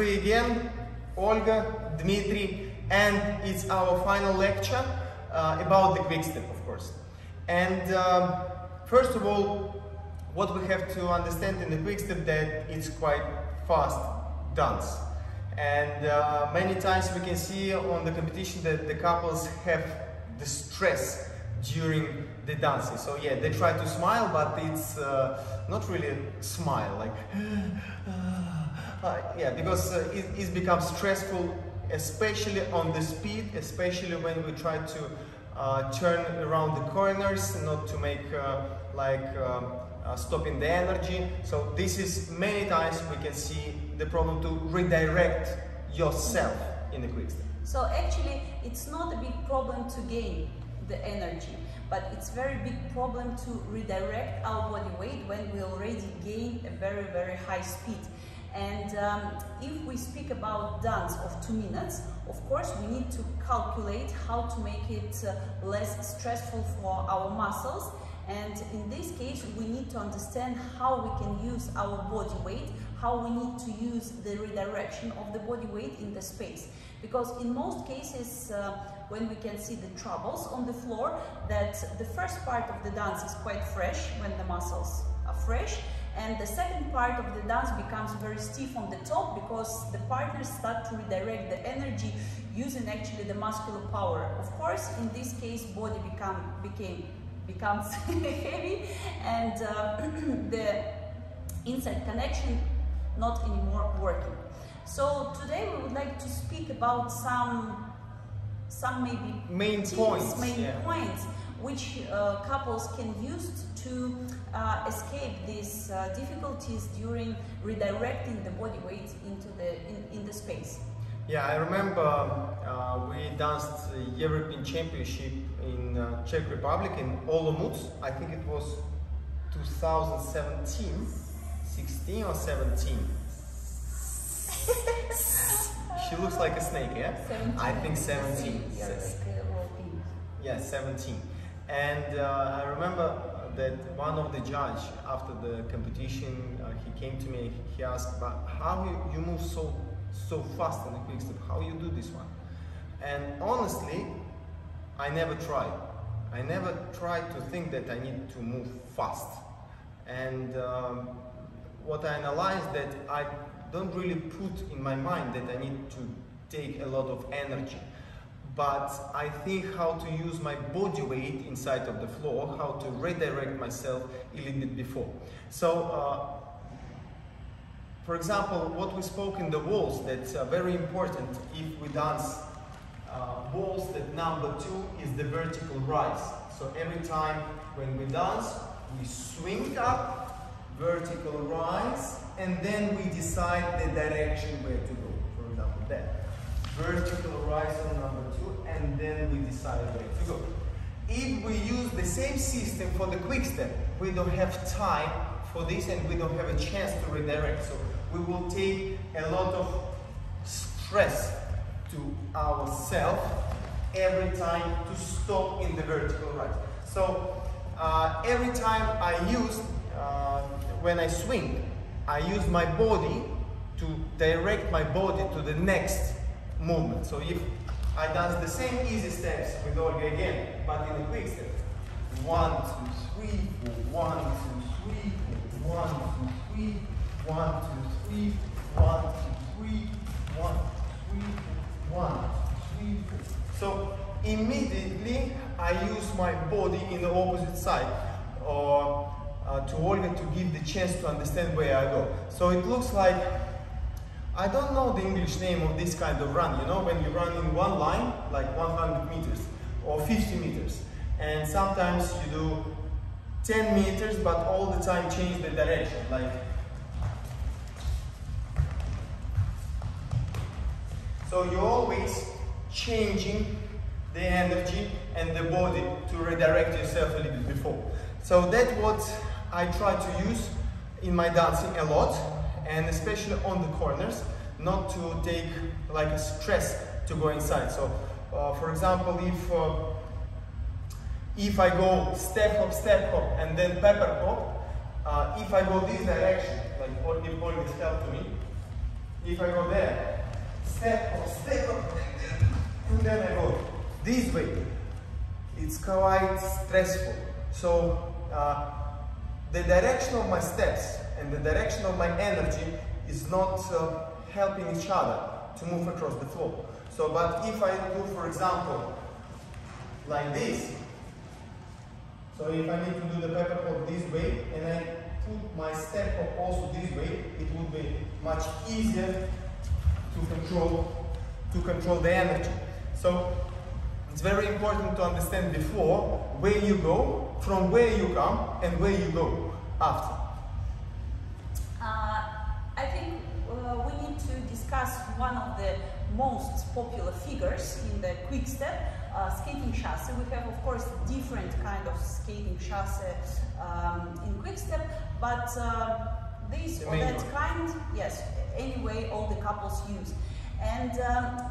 we again, Olga, Dmitry, and it's our final lecture about the Quickstep, of course. And first of all, what we have to understand in the Quickstep, that it's quite fast dance. And many times we can see on the competition that the couples have the stress during the dancing. So yeah, they try to smile, but it's not really a smile, like yeah, because it becomes stressful, especially on the speed, especially when we try to turn around the corners, not to make stopping the energy. So this is many times we can see the problem to redirect yourself in the Quickstep. So actually it's not a big problem to gain the energy, but it's very big problem to redirect our body weight when we already gain a very, very high speed. And if we speak about dance of 2 minutes, of course we need to calculate how to make it less stressful for our muscles. And in this case, we need to understand how we can use our body weight, how we need to use the redirection of the body weight in the space. Because in most cases, when we can see the troubles on the floor, that the first part of the dance is quite fresh, when the muscles are fresh, and the second part of the dance becomes very stiff on the top, because the partners start to redirect the energy using actually the muscular power. Of course, in this case, body becomes heavy, and the inside connection not anymore working. So today we would like to speak about some maybe main points, which couples can use to escape these difficulties during redirecting the body weight into in the space. Yeah, I remember we danced the European Championship in Czech Republic in Olomouc. I think it was 2017, 16 or 17. She looks like a snake, yeah? 17. I think 17. Yeah, 17. And I remember that one of the judges after the competition, he came to me, he asked, but how you move so fast in the Quickstep, how you do this one? And honestly, I never tried. I never tried to think that I need to move fast. And what I analyzed, that I don't really put in my mind that I need to take a lot of energy. But I think how to use my body weight inside of the floor, how to redirect myself a little bit before. So, for example, what we spoke in the waltz, that's very important if we dance waltz, that number 2 is the vertical rise. So every time when we dance, we swing up, vertical rise, and then we decide the direction where to go. For example, that. Vertical rise on number 2, and then we decide where to go. If we use the same system for the Quickstep, we don't have time for this and we don't have a chance to redirect. So we will take a lot of stress to ourselves every time to stop in the vertical rise. So every time I use, when I swing, I use my body to direct my body to the next movement. So if I dance the same easy steps with Olga again, but in the Quickstep, 1, 2, 3, 4, 1, 2, 3, 4, 1, 2, 3, 1, 2, 3, 1, 2, 3, 1, 3, 1, 3, 4. So immediately I use my body in the opposite side, or to Olga to give the chance to understand where I go. So it looks like, I don't know the English name of this kind of run, you know, when you run in one line, like 100 meters or 50 meters. And sometimes you do 10 meters, but all the time change the direction, like. So you're always changing the energy and the body to redirect yourself a little bit before. So that's what I try to use in my dancing a lot, and especially on the corners, not to take like a stress to go inside. So for example, if I go step hop, and then pepper hop, if I go this direction, like if Olga's help to me, if I go there, step up, and then I go this way, it's quite stressful. So the direction of my steps and the direction of my energy is not helping each other to move across the floor. So, but if I do, for example, like this, so if I need to do the pepper pot this way and I put my step up also this way, it would be much easier to control the energy. So it's very important to understand before where you go, from where you come, and where you go after. I think we need to discuss one of the most popular figures in the Quickstep, skating chassis. We have, of course, different kind of skating chassis in Quickstep, but this or that kind, yes, anyway, all the couples use. And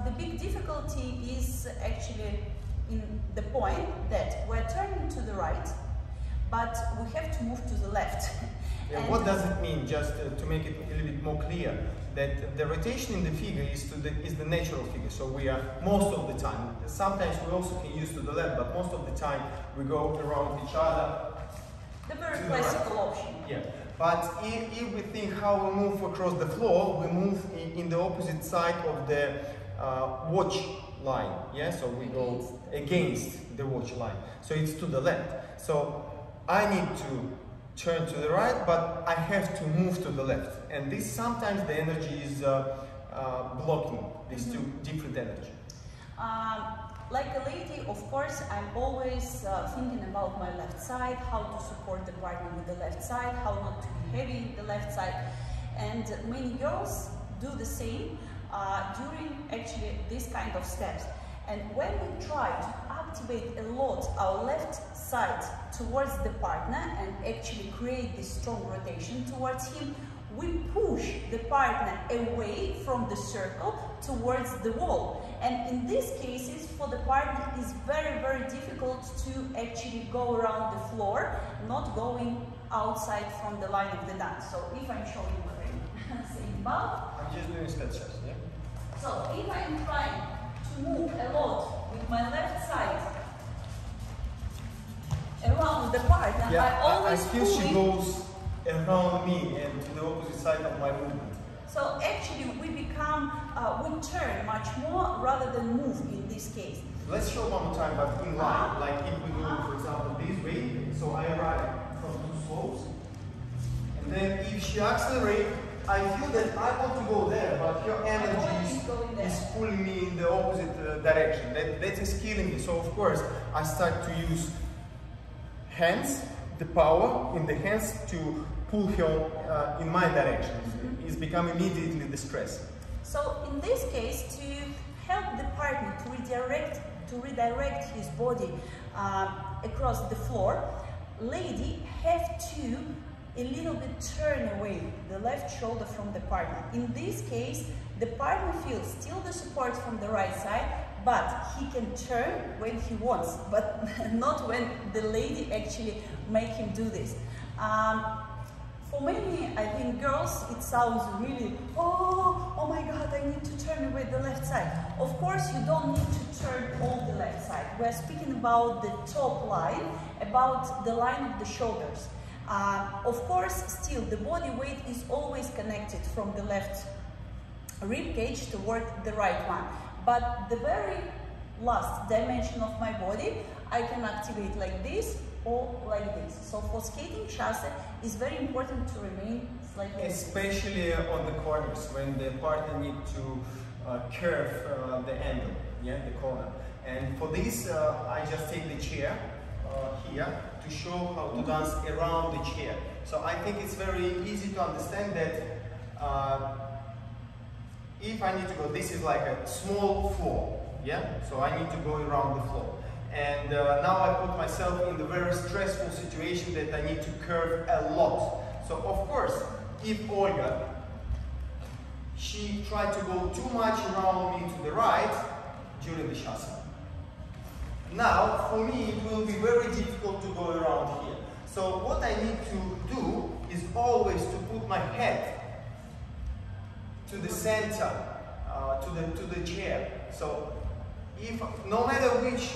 the big difficulty is actually in the point that we're turning to the right, but we have to move to the left. Yeah, what does it mean, just to make it a little bit more clear, that the rotation in the figure is the natural figure, so we are most of the time, sometimes we also can use to the left, but most of the time we go around each other. The very classical option. Yeah, but if we think how we move across the floor, we move in the opposite side of the watch line, yeah, so we go against the watch line, so it's to the left. So I need to turn to the right, but I have to move to the left, and this sometimes the energy is blocking these two different energy. Like a lady, of course, I'm always thinking about my left side, how to support the partner with the left side, how not to be heavy in the left side, and many girls do the same during actually this kind of steps. And when we try to activate a lot our left side towards the partner and actually create this strong rotation towards him, we push the partner away from the circle towards the wall. And in these cases, for the partner, it's very, very difficult to actually go around the floor, not going outside from the line of the dance. So if I'm showing what I'm saying about, I'm just doing sketches, yeah? So if I'm trying to move a lot with my left side around the partner, yeah, I always I feel she goes around me and to the opposite side of my movement. So actually we become, we turn much more rather than move in this case. Let's show one more time, but in line, like if we do, for example, this way, so I arrive from two slopes, and then if she accelerates, I feel that I want to go there, but her energy is pulling me in the opposite direction. That is killing me. So of course, I start to use hands, the power in the hands to pull her in my direction. It's become immediately the stress. So in this case, to help the partner to redirect his body across the floor, lady have to a little bit turn away the left shoulder from the partner. In this case, the partner feels still the support from the right side, but he can turn when he wants, but not when the lady actually make him do this. For many, I think, girls, it sounds really, oh my God, I need to turn away the left side. Of course, you don't need to turn all the left side. We're speaking about the top line, about the line of the shoulders. Of course, still, the body weight is always connected from the left rib cage toward the right one. But the very last dimension of my body, I can activate like this or like this. So for skating chassis, it's very important to remain slightly, especially on the corners, when the partner needs to curve the angle, yeah, the corner. And for this, I just take the chair here to show how to dance around the chair. So I think it's very easy to understand that if I need to go, this is like a small floor, yeah? So I need to go around the floor. And now I put myself in the very stressful situation that I need to curve a lot. So of course, if Olga, she tried to go too much around me to the right during the chassis. Now, for me, it will be very difficult to go around here. So what I need to do is always to put my head to the center, to the chair. So if no matter which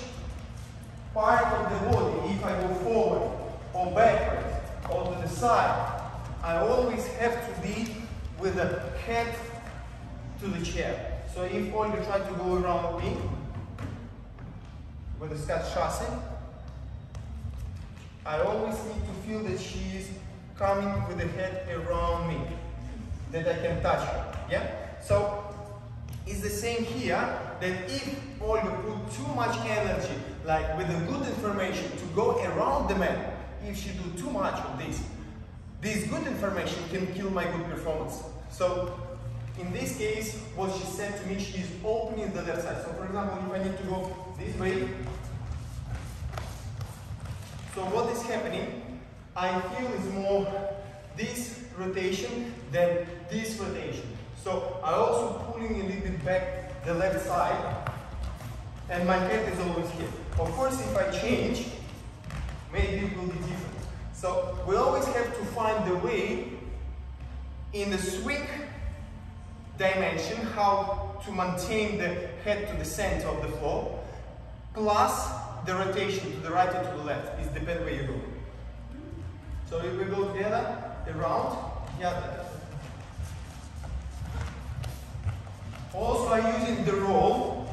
part of the body, if I go forward or backwards or to the side, I always have to be with the head to the chair. So if Olga tries to go around me with the Scott chassis, I always need to feel that she is coming with the head around me, that I can touch her. Yeah? So it's the same here, that if Olga put too much energy, like with the good information, to go around the man, if she do too much of this good information can kill my good performance. So in this case, what she said to me, she is opening the left side. So for example, if I need to go this way, so what is happening, I feel is more this rotation than this rotation. So I'm also pulling a little bit back the left side, and my head is always here. Of course, if I change, maybe it will be different. So we always have to find the way in the swing dimension how to maintain the head to the center of the floor, plus the rotation to the right and to the left. It depends where you go. So if we go together, around, yeah. Also, I'm using the roll.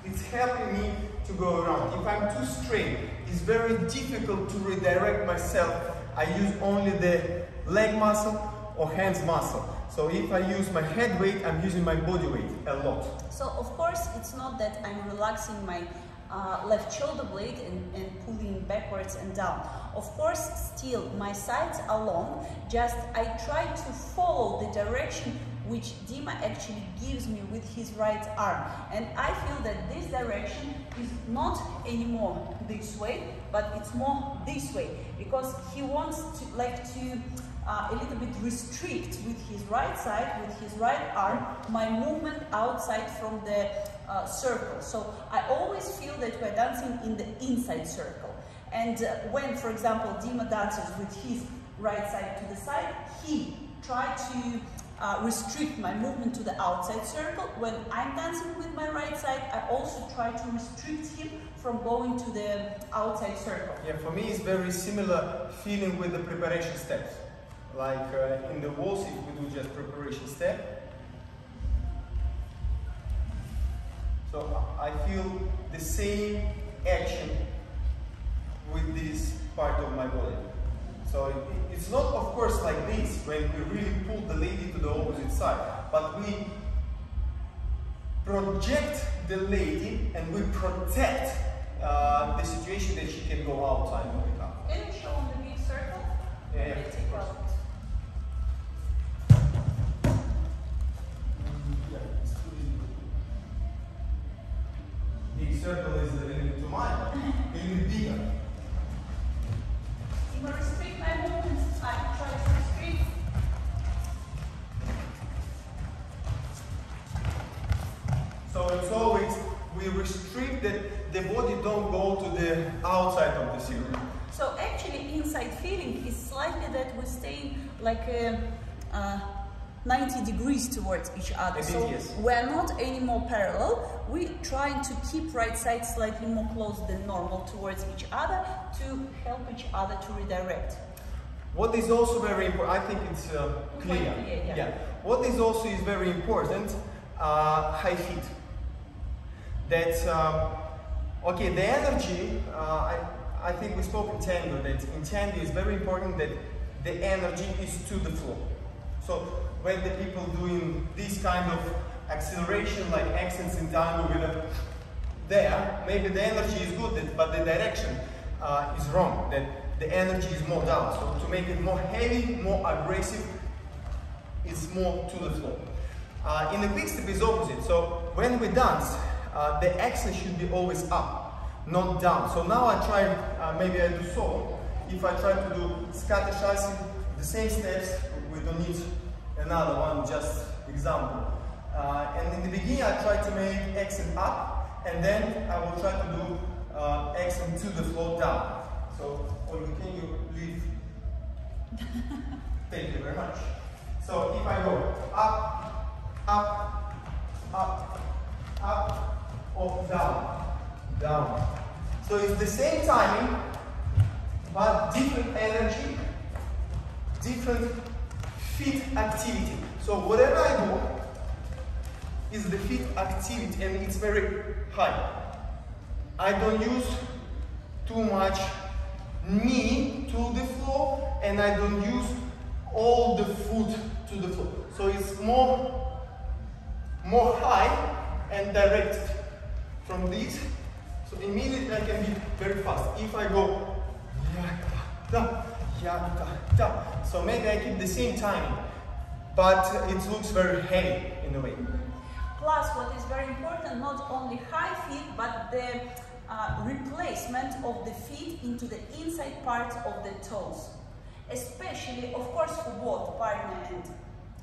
It's helping me to go around. If I'm too straight, it's very difficult to redirect myself. I use only the leg muscle or hands muscle. So if I use my head weight, I'm using my body weight a lot. So of course, it's not that I'm relaxing my left shoulder blade and pulling backwards and down. Of course, still my sides are long, just I try to follow the direction which Dima actually gives me with his right arm. And I feel that this direction is not anymore this way, but it's more this way, because he wants to a little bit restrict with his right side, with his right arm, my movement outside from the circle. So I always feel that we're dancing in the inside circle. And when, for example, Dima dances with his right side to the side, he tried to restrict my movement to the outside circle. When I'm dancing with my right side, I also try to restrict him from going to the outside circle. Yeah, for me it's very similar feeling with the preparation steps. Like in the waltz, if we do just preparation step. So I feel the same action with this part of my body. So it's not, of course, like this, when we really pull the lady to the opposite side, but we project the lady and we protect the situation that she can go outside of the car. Can you show on the big circle? Yeah, of course. Big circle is a little bit too much, a little bit bigger. If I restrict my movements, I try to restrict. So it's always, we restrict that the body don't go to the outside of the circle. So actually inside feeling is slightly that we stay like 90 degrees towards each other. So yes. we're not anymore parallel. We're trying to keep right side slightly more close than normal towards each other to help each other to redirect. What is also very important, I think it's clear. Yeah. What is also is very important, high feet. That, okay, the energy, I think we spoke in tango, that in tango is very important that the energy is to the floor. So when the people doing this kind of acceleration, like accents in tango with there, maybe the energy is good, but the direction is wrong, that the energy is more down. So to make it more heavy, more aggressive, it's more to the floor. In the quickstep is opposite. So when we dance, the accent should be always up, not down. So now I try, maybe I do so. If I try to do scatter chassis, the same steps, we don't need another one, just example. And in the beginning I try to make accent up, and then I will try to do accent to the floor down. So, Olga, can you leave? Thank you very much. So if I go up, up, up, up, or down, down. So it's the same timing, but different energy, different feet activity. So whatever I do is the feet activity, and it's very high. I don't use too much knee to the floor, and I don't use all the foot to the floor. So it's more high and directed from this. So immediately I can be very fast. If I go yaka, yaka, da. So maybe I keep the same timing, but it looks very heavy in a way. Plus, what is very important, not only high feet, but the replacement of the feet into the inside part of the toes. Especially, of course, for both partner and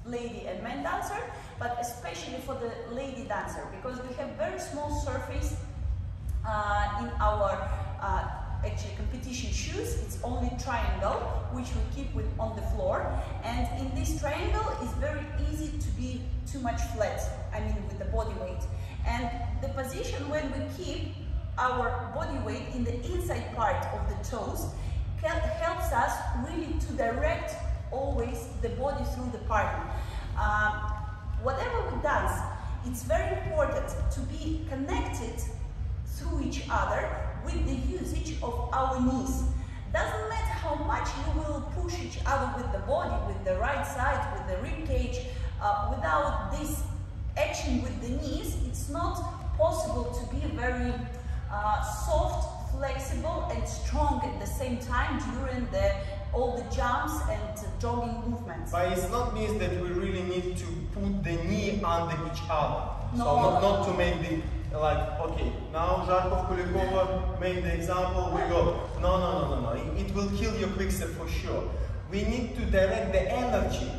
lady and man dancer, but especially for the lady dancer, because we have very small surface in our actually competition shoes. It's only triangle, which we keep on the floor, and in this triangle it's very easy to be too much flat, I mean with the body weight. And the position when we keep our body weight in the inside part of the toes helps us really to direct always the body through the partner. Whatever we dance, it's very important to be connected through each other with the usage of our knees. Doesn't matter how much you will push each other with the body, with the right side, with the rib cage, without this action with the knees, it's not possible to be very soft, flexible and strong at the same time during all the jumps and jogging movements. But it's not means that we really need to put the knee under each other. No. So not to make the, like, okay, now Zharkov Kulikova made the example, we go. No. It will kill your quickstep for sure. We need to direct the energy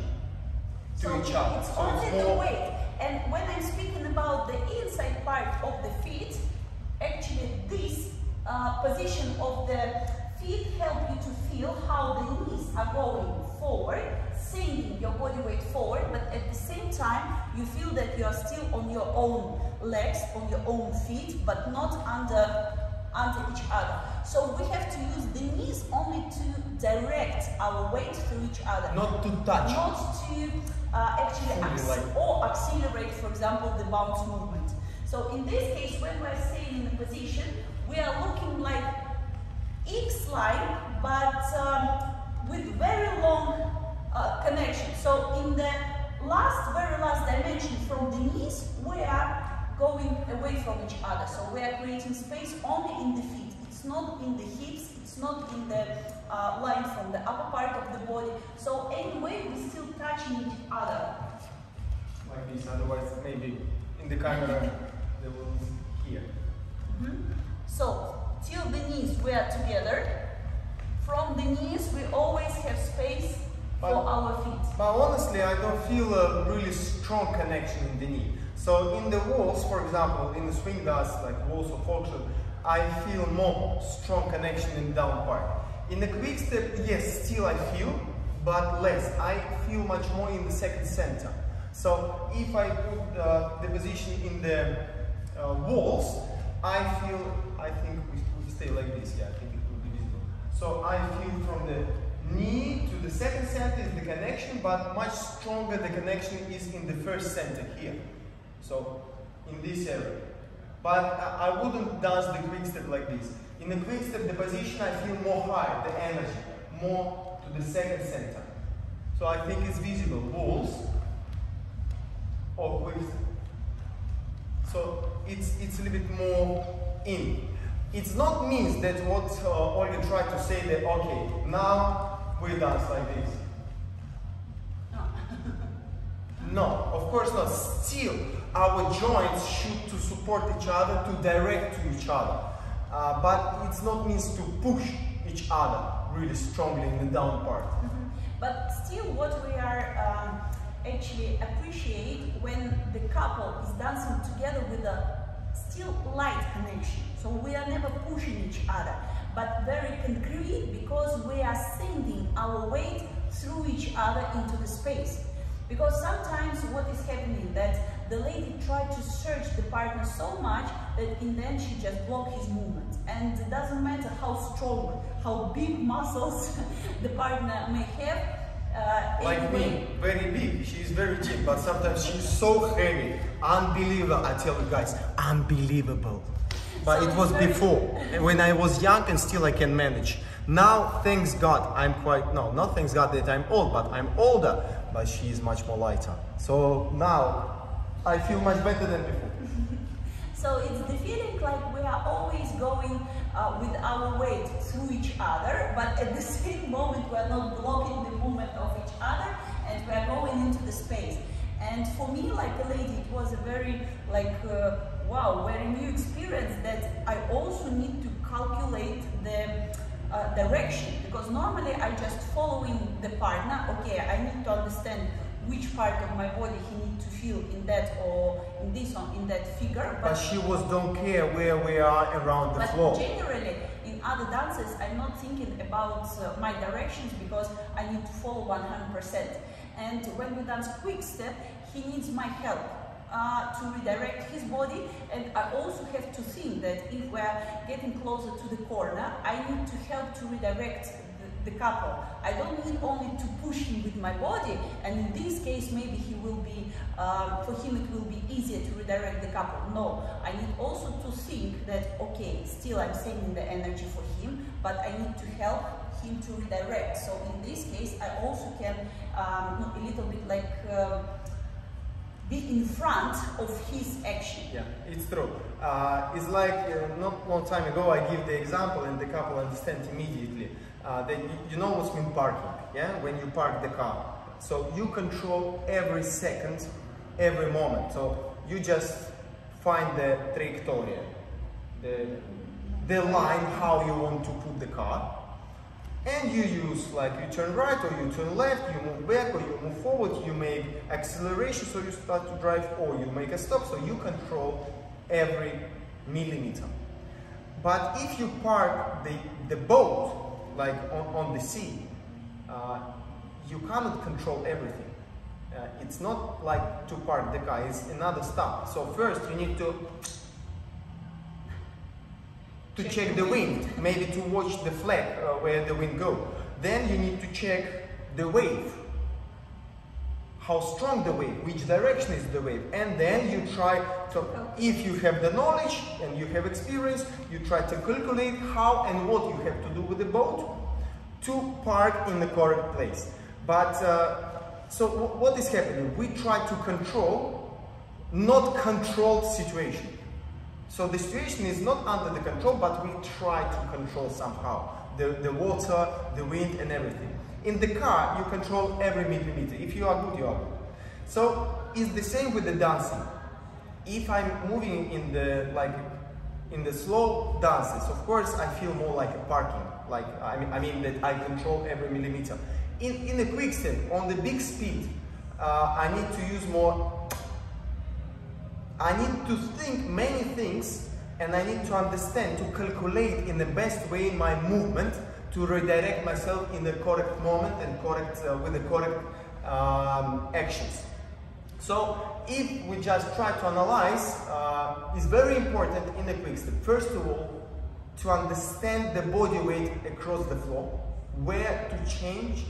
to each other. It's only the weight. And when I'm speaking about the inside part of the feet, actually this position of the feet help you to feel how the knees are going forward, sending your body weight forward, but at the same time you feel that you are still on your own legs, on your own feet, but not under each other. So we have to use the knees only to direct our weight through each other. Not to touch. Not to actually or accelerate, for example, the bounce movement. So in this case, when we're staying in a position, we are looking like X line, but with very long connection. So in the very last dimension from the knees, we are going away from each other. So we are creating space only in the feet. It's not in the hips, it's not in the line from the upper part of the body. So anyway, we're still touching each other. Like this, otherwise maybe in the camera they will hear. So, till the knees we are together. From the knees we always have space for our feet. But honestly, I don't feel a really strong connection in the knee. So in the walls, for example, in the swing dance, like walls of auction, I feel more strong connection in the down part. In the quick step, yes, still I feel, but less. I feel much more in the second center. So if I put the position in the walls, I think we stay like this. Yeah, I think it will be visible. So I feel from the knee to the second center is the connection, but much stronger the connection is in the first center here. So in this area. But I wouldn't dance the quick step like this. In the quick step, the position I feel more high, the energy, more to the second center. So I think it's visible. Walls or quick step. So it's a little bit more in. It's not means that what Olga tried to say that, okay, now we dance like this. No, of course not. Still, our joints should to support each other, to direct to each other. But it's not means to push each other really strongly in the down part. But still what we are actually appreciate when the couple is dancing together with a still light connection. So we are never pushing each other, but very concrete, because we are sending our weight through each other into the space. Because sometimes what is happening that the lady tried to search the partner so much that in the end she just blocked his movement. And it doesn't matter how strong, how big muscles the partner may have. Like me, very big. She's very cheap, but sometimes she's so heavy. Unbelievable, I tell you guys, unbelievable. But so it was before, when I was young and still I can manage. Now, thanks God, I'm quite, no, not thanks God that I'm old, but I'm older, but she is much more lighter. So now, I feel much better than before. So it's the feeling like we are always going with our weight through each other, but at the same moment we are not blocking the movement of each other, and we are going into the space. And for me, like a lady, it was a very, like, wow, very new experience that I also need to calculate the direction, because normally I just following the partner. Okay, I need to understand which part of my body he needs to feel in that or in this or in that figure. But she don't care where we are around the floor. But generally, in other dances, I'm not thinking about my directions because I need to follow 100%. And when we dance Quickstep, he needs my help to redirect his body, and I also have to think that if we're getting closer to the corner, I need to help to redirect the couple. I don't need only to push him with my body, and in this case maybe he will be, for him it will be easier to redirect the couple. No, I need also to think that, okay, still I'm saving the energy for him, but I need to help him to redirect. So in this case I also can a little bit like be in front of his action. Yeah, it's true. It's like not long time ago I give the example and the couple understand immediately. That you know what's mean parking, yeah? When you park the car. So you control every second, every moment. So you just find the trajectory, the line how you want to put the car. And you use, like, you turn right or you turn left, you move back or you move forward, you make acceleration so you start to drive, or you make a stop, so you control every millimeter. But if you park the boat, like on the sea, you cannot control everything. It's not like to park the car, it's another stop. So first you need to check the wind, maybe to watch the flag where the wind goes. Then you need to check the wave, how strong the wave, which direction is the wave, and then you try to, if you have the knowledge and you have experience, you try to calculate how and what you have to do with the boat to park in the correct place. But so what is happening? We try to control, not controlled situation. So the situation is not under the control, but we try to control somehow the water, the wind, and everything. In the car, you control every millimeter. If you are good, you are good. So it's the same with the dancing. If I'm moving in the slow dances, of course I feel more like a parking. Like I mean that I control every millimeter. In the Quickstep, on the big speed, I need to use more. I need to think many things, and I need to understand, to calculate in the best way my movement to redirect myself in the correct moment and correct with the correct actions. So if we just try to analyze, it's very important in the Quickstep. First of all, to understand the body weight across the floor, where to change,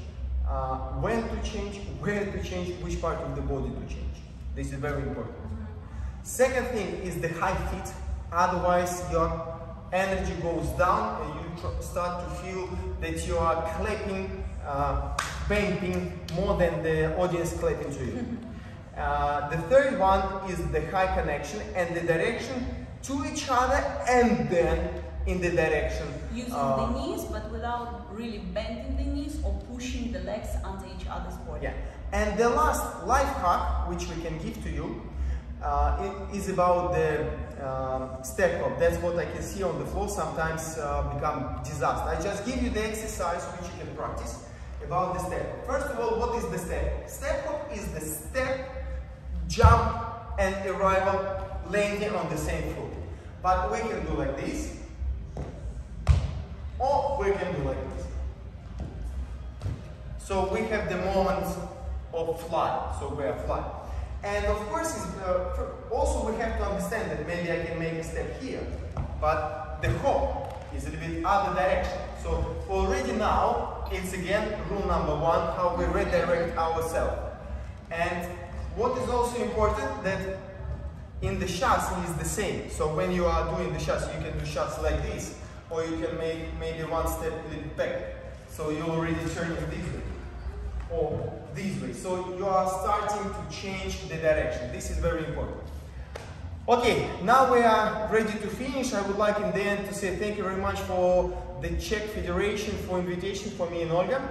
when to change, where to change, which part of the body to change. This is very important. Second thing is the high feet, otherwise your energy goes down and you start to feel that you are clapping, bumping more than the audience clapping to you. The third one is the high connection and the direction to each other, and then in the direction. Using the knees, but without really bending the knees or pushing the legs under each other's body. Yeah. And the last life hack, which we can give to you, it is about the step hop. That's what I can see on the floor sometimes become disaster. I just give you the exercise which you can practice about the step. First of all, what is the step? Step hop is the step, jump and arrival landing on the same foot. But we can do like this, or we can do like this. So we have the moment of fly, so we are flying. And of course, also we have to understand that maybe I can make a step here, but the hop is a little bit other direction. So already now, it's again rule number one, how we redirect ourselves. And what is also important, that in the shots is the same. So when you are doing the shots, you can do shots like this, or you can make maybe one step a little back. So you're already turning this way, or this way. So you are starting to change the direction. This is very important. Okay, now we are ready to finish. I would like in the end to say thank you very much for the Czech Federation for invitation for me and Olga.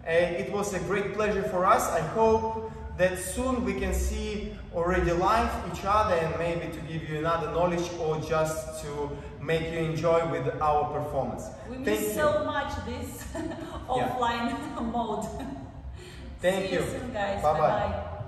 It was a great pleasure for us. I hope that soon we can see already live each other and maybe to give you another knowledge or just to make you enjoy with our performance. We miss so much this offline mode. Thank you. See you soon, guys. Bye-bye. Bye-bye.